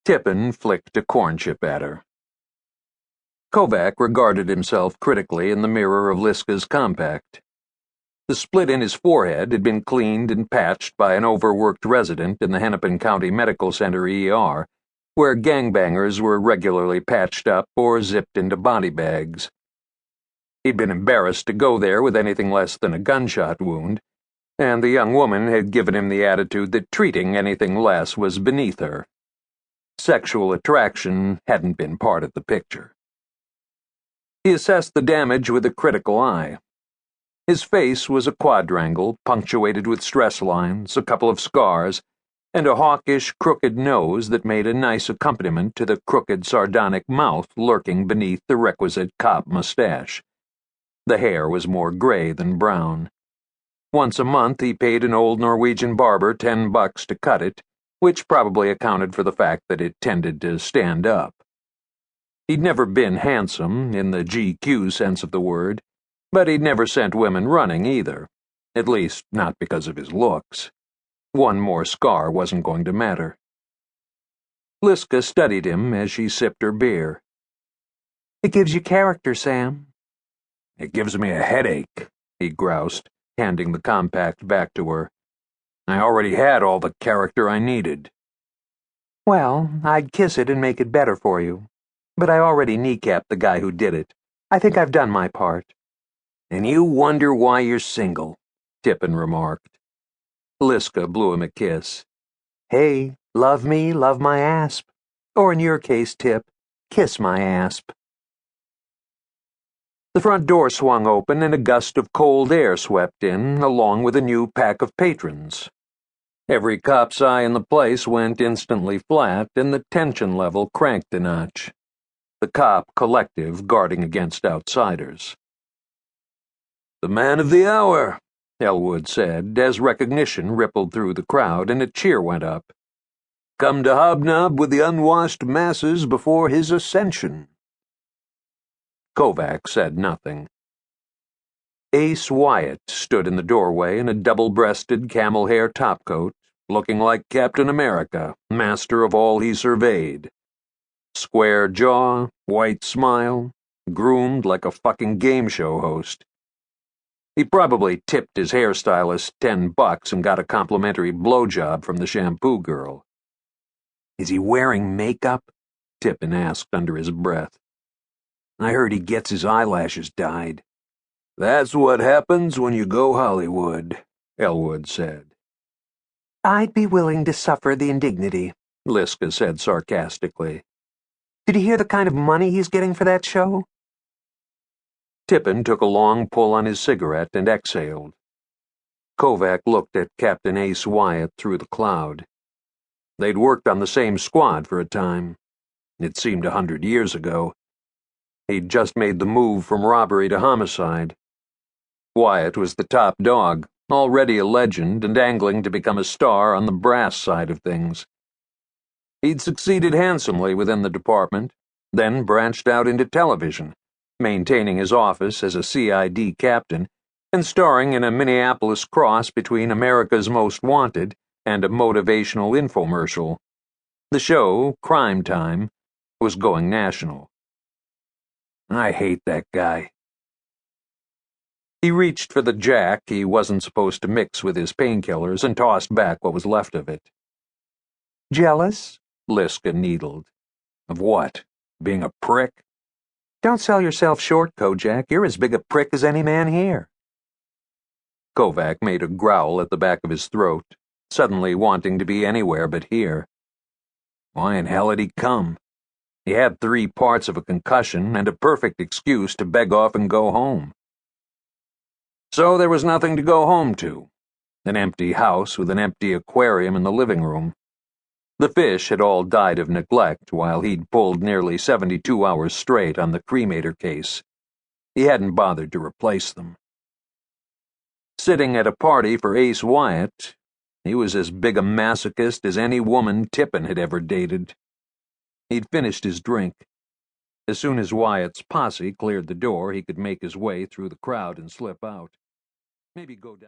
Tippin flicked a corn chip at her. Kovac regarded himself critically in the mirror of Liska's compact. The split in his forehead had been cleaned and patched by an overworked resident in the Hennepin County Medical Center ER, where gangbangers were regularly patched up or zipped into body bags. He'd been embarrassed to go there with anything less than a gunshot wound, and the young woman had given him the attitude that treating anything less was beneath her. Sexual attraction hadn't been part of the picture. He assessed the damage with a critical eye. His face was a quadrangle, punctuated with stress lines, a couple of scars, and a hawkish, crooked nose that made a nice accompaniment to the crooked, sardonic mouth lurking beneath the requisite cop mustache. The hair was more gray than brown. Once a month he paid an old Norwegian barber $10 to cut it, which probably accounted for the fact that it tended to stand up. He'd never been handsome, in the GQ sense of the word, but he'd never sent women running either, at least not because of his looks. One more scar wasn't going to matter. Liska studied him as she sipped her beer. "It gives you character, Sam." "It gives me a headache," he groused, handing the compact back to her. "I already had all the character I needed." "Well, I'd kiss it and make it better for you. But I already kneecapped the guy who did it. I think I've done my part." "And you wonder why you're single," Tippin remarked. Liska blew him a kiss. "Hey, love me, love my asp. Or in your case, Tip, kiss my asp." The front door swung open and a gust of cold air swept in, along with a new pack of patrons. Every cop's eye in the place went instantly flat, and the tension level cranked a notch. The cop collective guarding against outsiders. "The man of the hour," Elwood said, as recognition rippled through the crowd and a cheer went up. "Come to hobnob with the unwashed masses before his ascension." Kovac said nothing. Ace Wyatt stood in the doorway in a double-breasted camel hair topcoat, looking like Captain America, master of all he surveyed. Square jaw, white smile, groomed like a fucking game show host. He probably tipped his hairstylist $10 and got a complimentary blowjob from the shampoo girl. "Is he wearing makeup?" Tippin asked under his breath. "I heard he gets his eyelashes dyed." "That's what happens when you go Hollywood," Elwood said. "I'd be willing to suffer the indignity," Liska said sarcastically. "Did you hear the kind of money he's getting for that show?" Tippin took a long pull on his cigarette and exhaled. Kovac looked at Captain Ace Wyatt through the cloud. They'd worked on the same squad for a time. It seemed 100 years ago. He'd just made the move from robbery to homicide. Wyatt was the top dog, already a legend and angling to become a star on the brass side of things. He'd succeeded handsomely within the department, then branched out into television, maintaining his office as a CID captain and starring in a Minneapolis cross between America's Most Wanted and a motivational infomercial. The show, Crime Time, was going national. "I hate that guy." He reached for the jack he wasn't supposed to mix with his painkillers and tossed back what was left of it. "Jealous?" Liska needled. "Of what? Being a prick?" "Don't sell yourself short, Kojak. You're as big a prick as any man here." Kovac made a growl at the back of his throat, suddenly wanting to be anywhere but here. Why in hell had he come? He had 3 parts of a concussion and a perfect excuse to beg off and go home. So there was nothing to go home to. An empty house with an empty aquarium in the living room. The fish had all died of neglect while he'd pulled nearly 72 hours straight on the cremator case. He hadn't bothered to replace them. Sitting at a party for Ace Wyatt, he was as big a masochist as any woman Tippin had ever dated. He'd finished his drink. As soon as Wyatt's posse cleared the door, he could make his way through the crowd and slip out. Maybe go down.